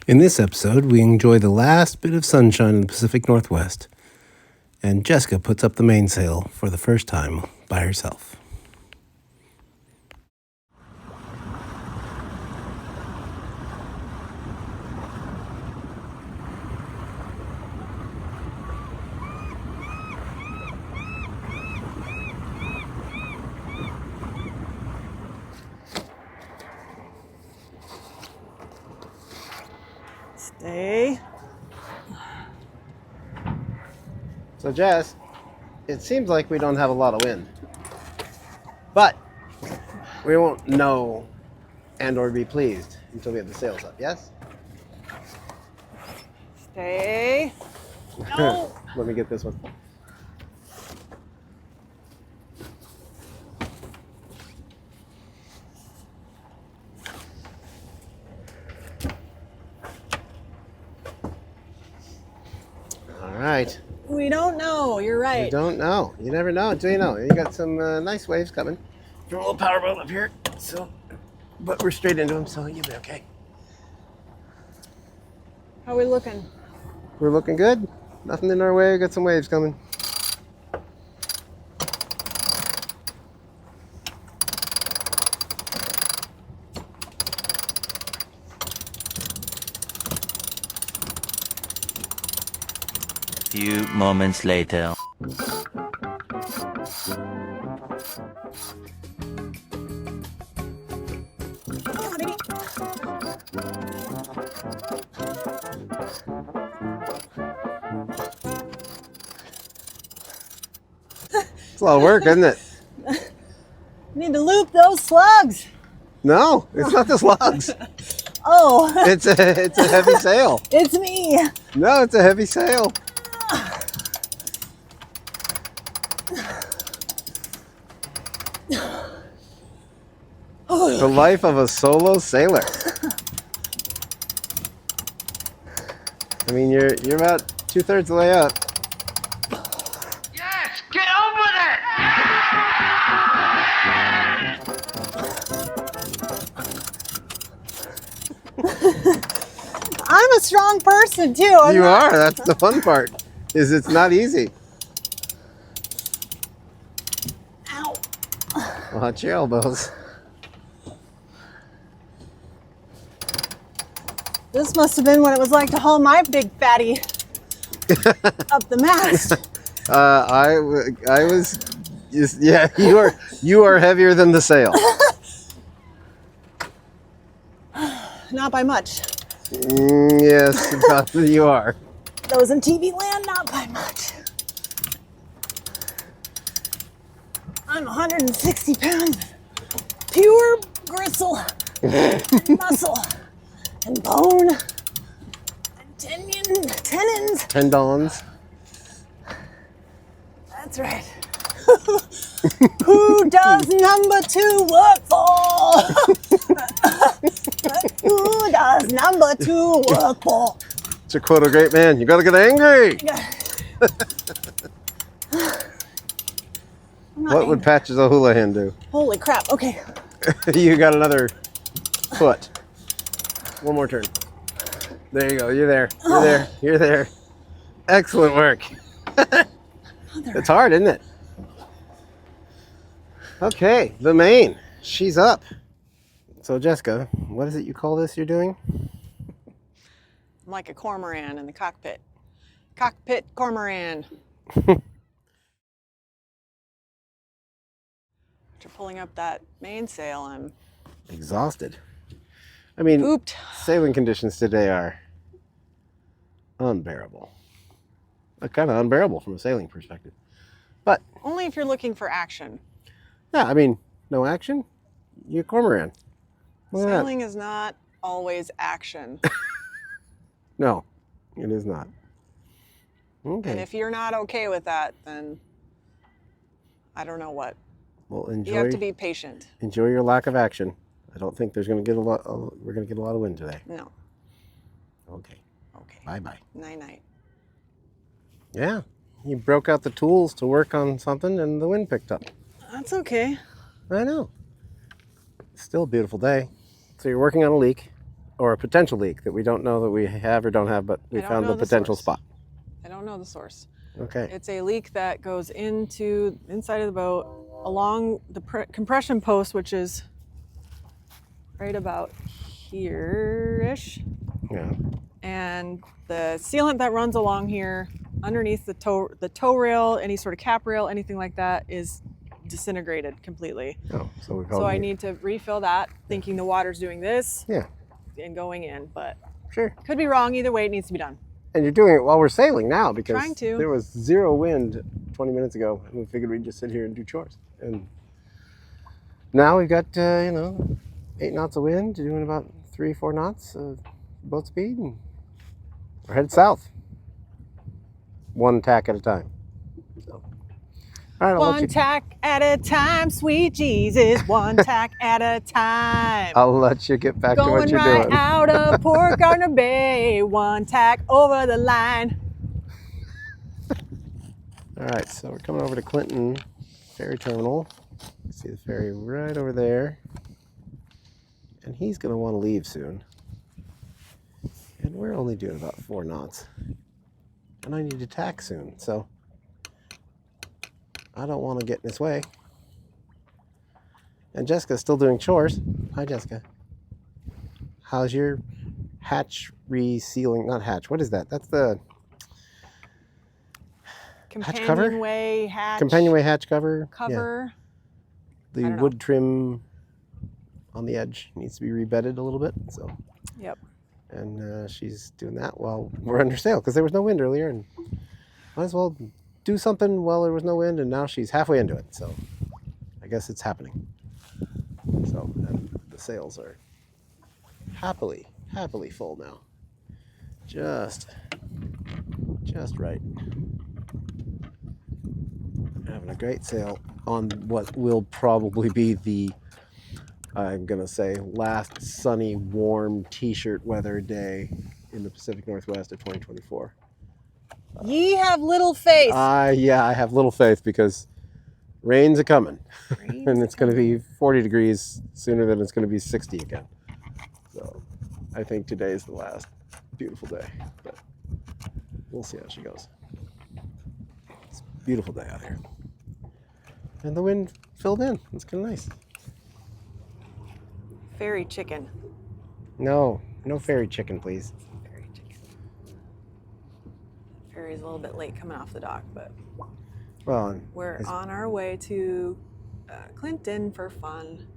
In this episode, we enjoy the last bit of sunshine in the Pacific Northwest, and Jessica puts up the mainsail for the first time by herself. Stay. So Jess, it seems like we don't have a lot of wind, but we won't know and or be pleased until we have the sails up, yes? Stay. No. Let me get this one. All right. We don't know. You're right. You don't know. You never know until you know. You got some nice waves coming from a little powerboat up here. But we're straight into them, so you'll be okay. How are we looking? We're looking good. Nothing in our way. We got some waves coming. Few moments later. Come on, baby. It's a lot of work, isn't it? Need to loop those slugs. No, it's not the slugs. Oh, It's a heavy sail. it's me. No, it's a heavy sail. The life of a solo sailor. I mean, you're about 2/3 of the way up. Yes, get on with I'm a strong person too. I'm You not- are. That's the fun part. Is it's not easy. Ow. Watch your elbows. This must have been what it was like to haul my big fatty up the mast. I was. Yeah, you are heavier than the sail. Not by much. Yes, about you are. Those in TV land, not by much. I'm 160 pounds of pure gristle and muscle and bone and tendons. Tendons. That's right. Who does number 2 work for? Who does number 2 work for? To quote a great man, you gotta get angry. What would Patches O'Houlihan do? Holy crap, okay. You got another foot. One more turn. There you go. You're there. You're there. You're there. Excellent work. It's hard, isn't it? Okay, the main. She's up. So, Jessica, what is it you call this you're doing? I'm like a cormorant in the cockpit. Cockpit cormorant. After pulling up that mainsail, I'm Exhausted. I mean, pooped. sailing conditions today are unbearable. Kind of unbearable from a sailing perspective. But, Only if you're looking for action. yeah, I mean, no action. You're cormorant. Look at that. Sailing is not always action. No, it is not. Okay. And if you're not okay with that, then I don't know what. Well, You have to be patient. enjoy your lack of action. I don't think there's going to get a lot. We're going to get a lot of wind today. No. Okay. Okay. Bye bye. Night night. Yeah, you broke out the tools to work on something, and the wind picked up. That's okay. I know. It's still a beautiful day. So you're working on a leak, or a potential leak that we don't know that we have or don't have, but we I don't found know the the potential source. spot. I don't know the source. Okay. It's a leak that goes into inside of the boat along the compression post, which is right about here-ish. Yeah. And the sealant that runs along here underneath the tow rail, any sort of cap rail, anything like that is disintegrated completely. Oh, so I need to refill that, thinking the water's doing this Yeah. and going in, but Sure. could be wrong. Either way, it needs to be done. And you're doing it while we're sailing now because Trying to. there was 0 wind 20 minutes ago, and we figured we'd just sit here and do chores. And now we've got 8 knots of wind, doing about 3-4 knots of boat speed, and we're headed south. 1 tack at a time. So, all right, One tack at a time, sweet Jesus. One tack at a time. I'll let you get back to what Going you're right doing. out of Port Gardner Bay. One tack over the line. All right, so we're coming over to Clinton Ferry Terminal. See the ferry right over there. And he's going to want to leave soon. And we're only doing about 4 knots. And I need to tack soon, so I don't want to get in his way. And Jessica's still doing chores. Hi, Jessica. How's your hatch resealing? Not hatch. What is that? That's the hatch cover? Companionway hatch. Companionway hatch cover. Cover. Yeah. The wood trim on the edge needs to be rebedded a little bit. So. Yep. And she's doing that while we're under sail because there was no wind earlier, and might as well do something while there was no wind. And now she's halfway into it, so I guess it's happening. So and the sails are happily full now. Just right. Having a great sail on what will probably be the, I'm gonna say, last sunny, warm t-shirt weather day in the Pacific Northwest of 2024. Ye have little faith. Yeah, I have little faith because rain's a coming, and it's gonna be 40 degrees sooner than it's gonna be 60 again. So I think today is the last beautiful day, but we'll see how she goes. It's a beautiful day out here, and the wind filled in. It's kind of nice. Fairy chicken. No fairy chicken, please. Fairy chicken. Fairy's a little bit late coming off the dock, but Well, we're on our way to Clinton for fun,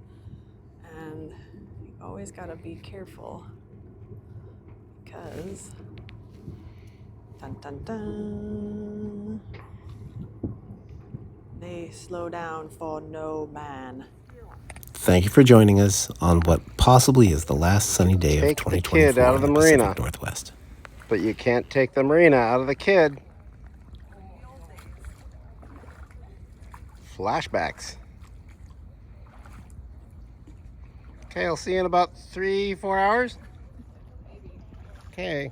and you always gotta be careful because dun dun dun, they slow down for no man. thank you for joining us on what possibly is the last sunny day of 2024 the kid out of the in marina. Pacific Northwest. But you can't take the marina out of the kid. Flashbacks. Okay, I'll see you in about 3-4 hours. Okay.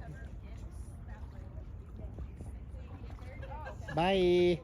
Bye.